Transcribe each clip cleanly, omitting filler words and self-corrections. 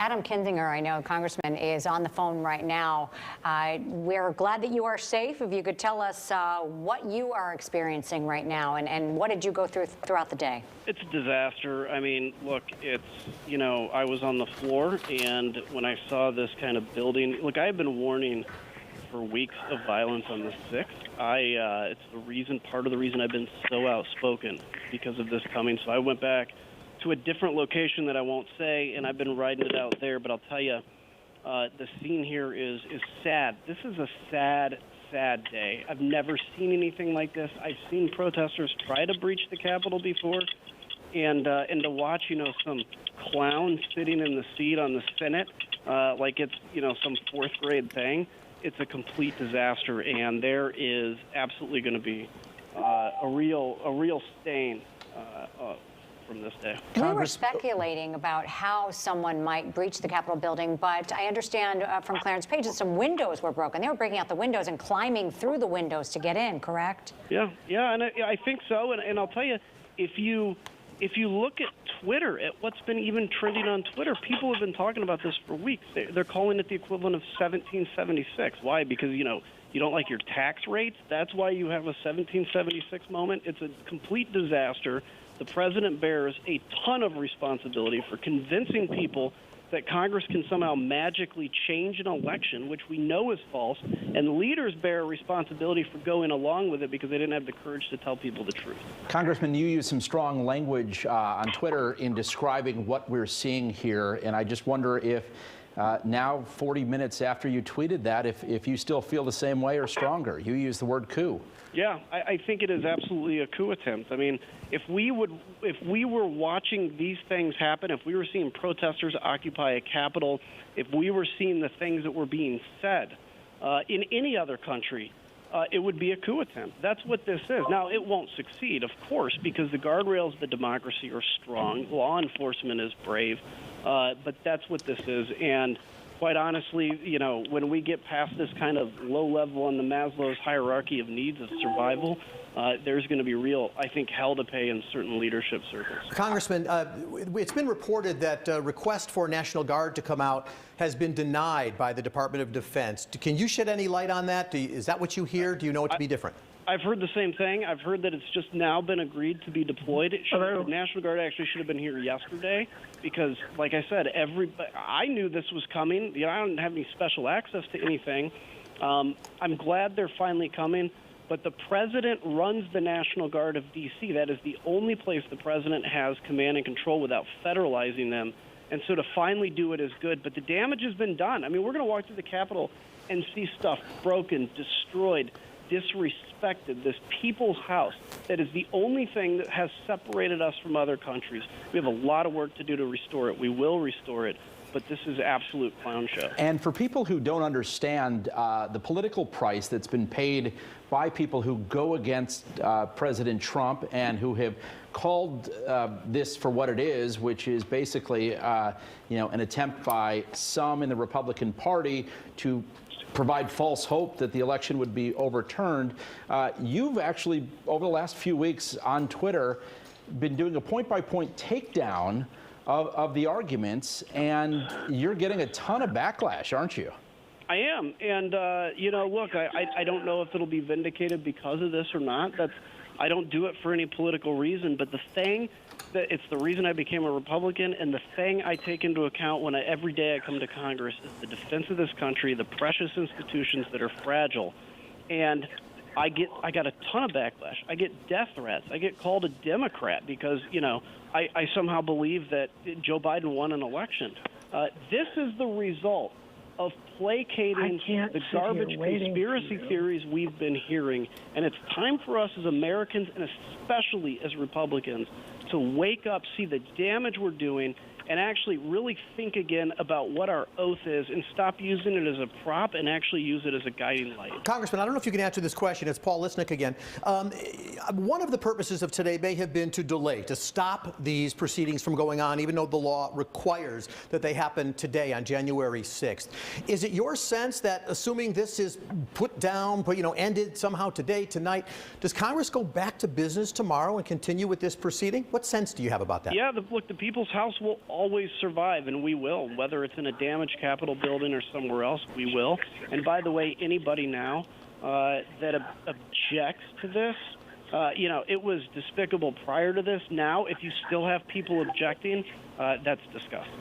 Adam Kinzinger, I know, Congressman, is on the phone right now. We're glad that you are safe. If you could tell us what you are experiencing right now and what did you go through throughout the day? It's a disaster. I mean, look, I was on the floor, and when I saw this kind of building, look, I have been warning for weeks of violence on the 6th. It's part of the reason I've been so outspoken because of this coming. So I went back to a different location that I won't say, and I've been riding it out there. But I'll tell you, the scene here is sad. This is a sad, sad day. I've never seen anything like this. I've seen protesters try to breach the Capitol before, and to watch, some clown sitting in the seat on the Senate like it's, some fourth grade thing. It's a complete disaster, and there is absolutely going to be a real stain from this day. We were speculating about how someone might breach the Capitol building, but I understand from Clarence Page that some windows were broken. They were breaking out the windows and climbing through the windows to get in, correct? Yeah, and I think so. And I'll tell you, if you look at Twitter, at what's been even trending on Twitter, people have been talking about this for weeks. They're calling it the equivalent of 1776. Why? Because, you don't like your tax rates? That's why you have a 1776 moment. It's a complete disaster. The president bears a ton of responsibility for convincing people that Congress can somehow magically change an election, which we know is false, and leaders bear a responsibility for going along with it because they didn't have the courage to tell people the truth. Congressman, you use some strong language on Twitter in describing what we're seeing here, and I just wonder if now, 40 minutes after you tweeted that, if you still feel the same way or stronger. You use the word coup. Yeah, I think it is absolutely a coup attempt. I mean, if we were watching these things happen, if we were seeing protesters occupy a Capitol, if we were seeing the things that were being said in any other country, it would be a coup attempt. That's what this is. Now, it won't succeed, of course, because the guardrails of the democracy are strong. Law enforcement is brave, but that's what this is. And quite honestly, when we get past this kind of low level on the Maslow's hierarchy of needs of survival, there's going to be real, I think, hell to pay in certain leadership circles. Congressman, it's been reported that a request for National Guard to come out has been denied by the Department of Defense. Can you shed any light on that? Is that what you hear? Do you know it to be different? I've heard the same thing. I've heard that it's just now been agreed to be deployed. The National Guard actually should have been here yesterday because, like I said, I knew this was coming. I don't have any special access to anything. I'm glad they're finally coming, but the president runs the National Guard of D.C. That is the only place the president has command and control without federalizing them. And so to finally do it is good. But the damage has been done. I mean, we're going to walk through the Capitol and see stuff broken, destroyed, disrespected, this people's house that is the only thing that has separated us from other countries. We have a lot of work to do to restore it. We will restore it, but this is absolute clown show. And for people who don't understand the political price that's been paid by people who go against President Trump and who have called this for what it is, which is basically an attempt by some in the Republican Party to provide false hope that the election would be overturned. You've actually, over the last few weeks on Twitter, been doing a point-by-point takedown of the arguments, and you're getting a ton of backlash, aren't you? I am, and look, I don't know if it'll be vindicated because of this or not. I don't do it for any political reason, but it's the reason I became a Republican, and the thing I take into account every day I come to Congress is the defense of this country, the precious institutions that are fragile. And I got a ton of backlash. I get death threats. I get called a Democrat because, I somehow believe that Joe Biden won an election. This is the result of placating the garbage conspiracy theories we've been hearing. And it's time for us as Americans, and especially as Republicans, to wake up, see the damage we're doing, and actually really think again about what our oath is and stop using it as a prop and actually use it as a guiding light. Congressman, I don't know if you can answer this question. It's Paul Lisnick again. One of the purposes of today may have been to delay, to stop these proceedings from going on, even though the law requires that they happen today on January 6th. Is it your sense that, assuming this is put down, ended somehow today, tonight, does Congress go back to business tomorrow and continue with this proceeding? What sense do you have about that? Yeah, look, the People's House will always survive, and we will. Whether it's in a damaged Capitol building or somewhere else, we will. And by the way, anybody now that objects to this, it was despicable prior to this. Now, if you still have people objecting, that's disgusting.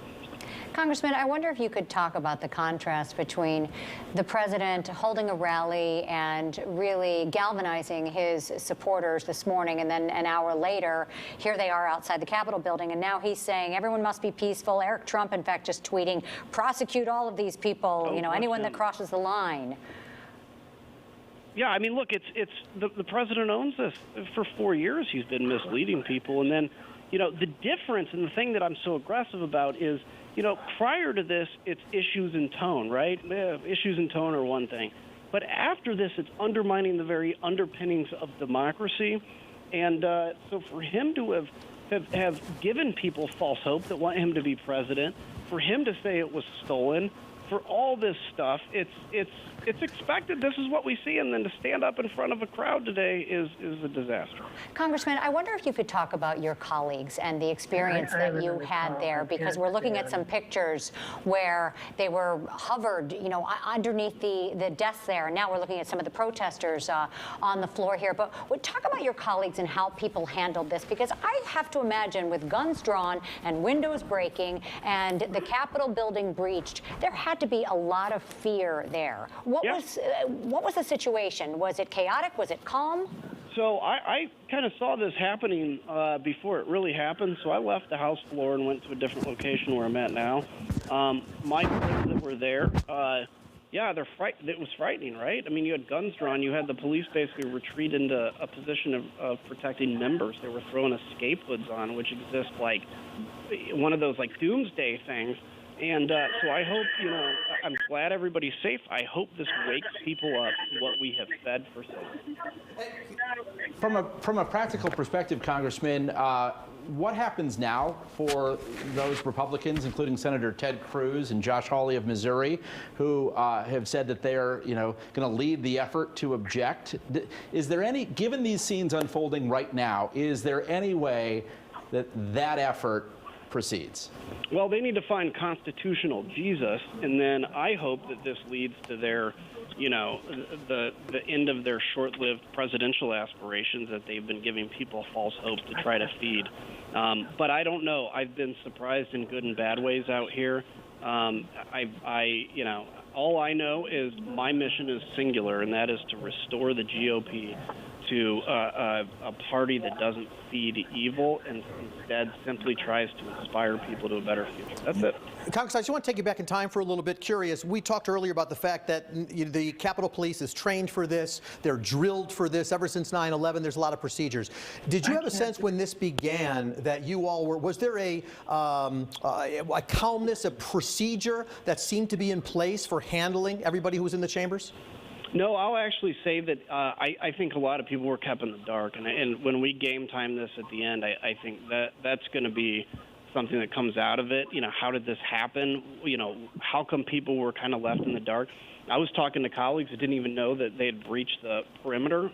Congressman, I wonder if you could talk about the contrast between the president holding a rally and really galvanizing his supporters this morning, and then an hour later, here they are outside the Capitol building, and now he's saying everyone must be peaceful. Eric Trump, in fact, just tweeting, prosecute all of these people, anyone that crosses the line. Yeah, I mean, look, it's the president owns this. For 4 years, he's been misleading people, and then, the difference and the thing that I'm so aggressive about is, prior to this, it's issues and tone, right? Issues and tone are one thing. But after this, it's undermining the very underpinnings of democracy. And so for him to have given people false hope that want him to be president, for him to say it was stolen, for all this stuff, it's expected. This is what we see, and then to stand up in front of a crowd today is a disaster. Congressman, I wonder if you could talk about your colleagues and the experience that you had there, because we're looking at some pictures where they were hovered, underneath the desks there. And now we're looking at some of the protesters on the floor here. But talk about your colleagues and how people handled this, because I have to imagine with guns drawn and windows breaking and the Capitol building breached, there had to be a lot of fear there. What was the situation? Was it chaotic? Was it calm? So I kind of saw this happening before it really happened. So I left the House floor and went to a different location where I'm at now. My friends that were there, it was frightening, right? I mean, you had guns drawn. You had the police basically retreat into a position of protecting members. They were throwing escape hoods on, which exist like one of those like doomsday things. And so I hope, I'm glad everybody's safe. I hope this wakes people up to what we have said for so long. From a practical perspective, Congressman, what happens now for those Republicans, including Senator Ted Cruz and Josh Hawley of Missouri, who have said that they're, going to lead the effort to object? Is there any, given these scenes unfolding right now, is there any way that effort proceeds? Well, they need to find constitutional Jesus, and then I hope that this leads to their, the end of their short-lived presidential aspirations that they've been giving people false hope to try to feed. But I don't know. I've been surprised in good and bad ways out here. All I know is my mission is singular, and that is to restore the GOP to a party that doesn't feed evil and instead simply tries to inspire people to a better future. That's it. Congress, I just want to take you back in time for a little bit. Curious, we talked earlier about the fact that the Capitol Police is trained for this. They're drilled for this. Ever since 9/11, there's a lot of procedures. Did you have a sense when this began that you all were, was there a calmness, a procedure that seemed to be in place for handling everybody who was in the chambers? No, I'll actually say that I think a lot of people were kept in the dark. And when we game time this at the end, I think that's going to be something that comes out of it. How did this happen? How come people were kind of left in the dark? I was talking to colleagues that didn't even know that they had breached the perimeter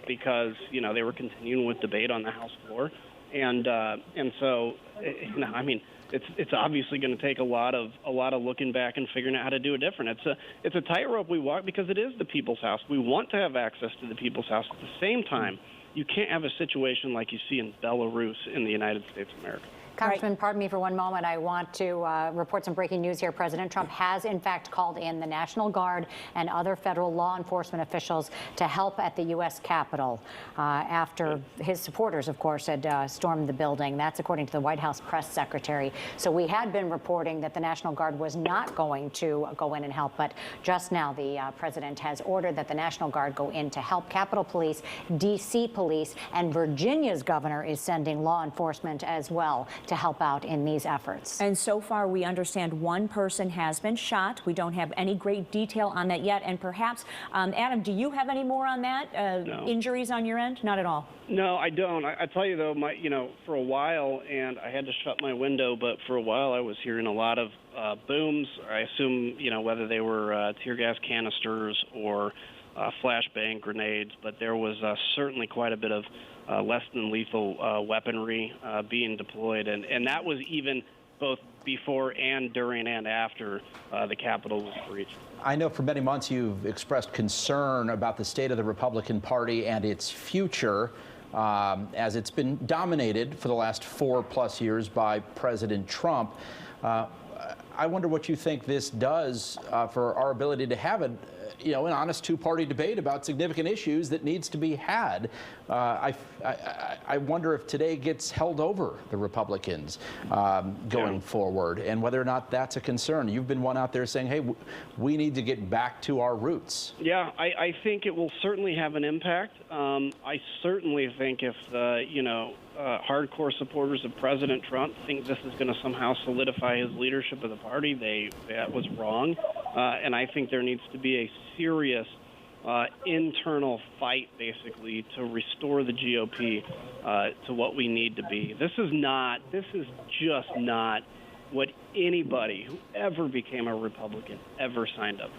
because, they were continuing with debate on the House floor. And so, it's obviously going to take a lot of looking back and figuring out how to do it different. It's a tightrope we walk because it is the people's house. We want to have access to the people's house. At the same time, you can't have a situation like you see in Belarus in the United States of America. Congressman, pardon me for one moment. I want to report some breaking news here. President Trump has, in fact, called in the National Guard and other federal law enforcement officials to help at the U.S. Capitol after his supporters, of course, had stormed the building. That's according to the White House press secretary. So we had been reporting that the National Guard was not going to go in and help, but just now the president has ordered that the National Guard go in to help. Capitol Police, D.C. Police, and Virginia's governor is sending law enforcement as well to help out in these efforts. And so far, we understand one person has been shot. We don't have any great detail on that yet. And perhaps, Adam, do you have any more on that? No. Injuries on your end? Not at all. No, I don't. I tell you, though, for a while, and I had to shut my window, but for a while I was hearing a lot of booms. I assume, whether they were tear gas canisters or flashbang grenades, but there was certainly quite a bit of less than lethal weaponry being deployed, and that was even both before and during and after the Capitol was breached. I know for many months you've expressed concern about the state of the Republican Party and its future, as it's been dominated for the last 4+ years by President Trump. I wonder what you think this does for our ability to have an honest two-party debate about significant issues that needs to be had. I wonder if today gets held over the Republicans going forward, and whether or not that's a concern. You've been one out there saying, hey, we need to get back to our roots. Yeah, I think it will certainly have an impact. I certainly think if hardcore supporters of President Trump think this is going to somehow solidify his leadership of the party, that was wrong. And I think there needs to be a serious internal fight, basically, to restore the GOP to what we need to be. This is just not what anybody who ever became a Republican ever signed up for.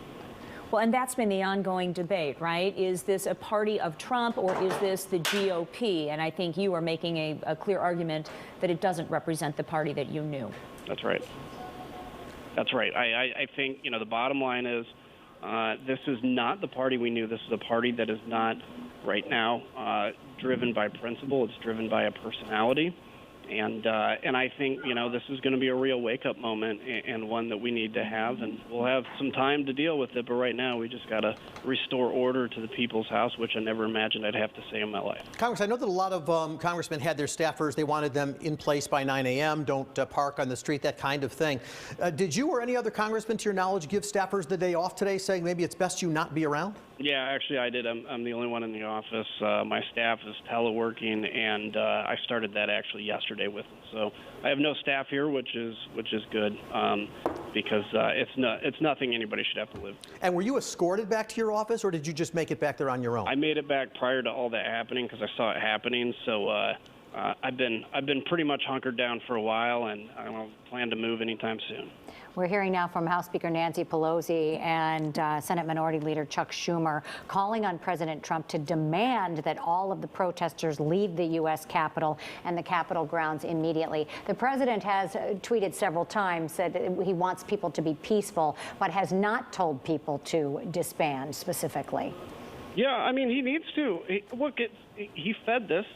Well, and that's been the ongoing debate, right? Is this a party of Trump or is this the GOP? And I think you are making a clear argument that it doesn't represent the party that you knew. That's right. That's right. I think, the bottom line is this is not the party we knew. This is a party that is not right now driven by principle. It's driven by a personality. And I think, this is going to be a real wake-up moment and one that we need to have. And we'll have some time to deal with it. But right now, we just got to restore order to the people's house, which I never imagined I'd have to say in my life. Congress, I know that a lot of congressmen had their staffers. They wanted them in place by 9 a.m., don't park on the street, that kind of thing. Did you or any other congressman, to your knowledge, give staffers the day off today, saying maybe it's best you not be around? Yeah, actually, I did. I'm the only one in the office. My staff is teleworking, and I started that actually yesterday with them. So I have no staff here, which is good, because it's nothing anybody should have to live through. And were you escorted back to your office, or did you just make it back there on your own? I made it back prior to all that happening because I saw it happening. So I've been pretty much hunkered down for a while, and I don't plan to move anytime soon. We're hearing now from House Speaker Nancy Pelosi and Senate Minority Leader Chuck Schumer calling on President Trump to demand that all of the protesters leave the U.S. Capitol and the Capitol grounds immediately. The president has tweeted several times that he wants people to be peaceful, but has not told people to disband specifically. Yeah, I mean, he needs to. He fed this.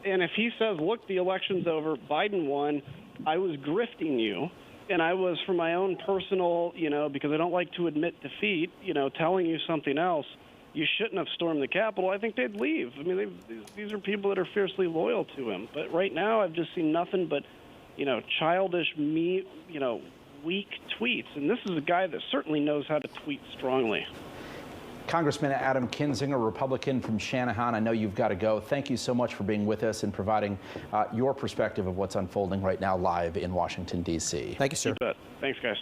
And if he says, look, the election's over, Biden won, I was grifting you, and I was, for my own personal, because I don't like to admit defeat, telling you something else, you shouldn't have stormed the Capitol, I think they'd leave. I mean, these are people that are fiercely loyal to him. But right now, I've just seen nothing but, childish, weak tweets. And this is a guy that certainly knows how to tweet strongly. Congressman Adam Kinzinger, Republican from Shanahan, I know you've got to go. Thank you so much for being with us and providing your perspective of what's unfolding right now live in Washington, D.C. Thank you, sir. You bet. Thanks, guys.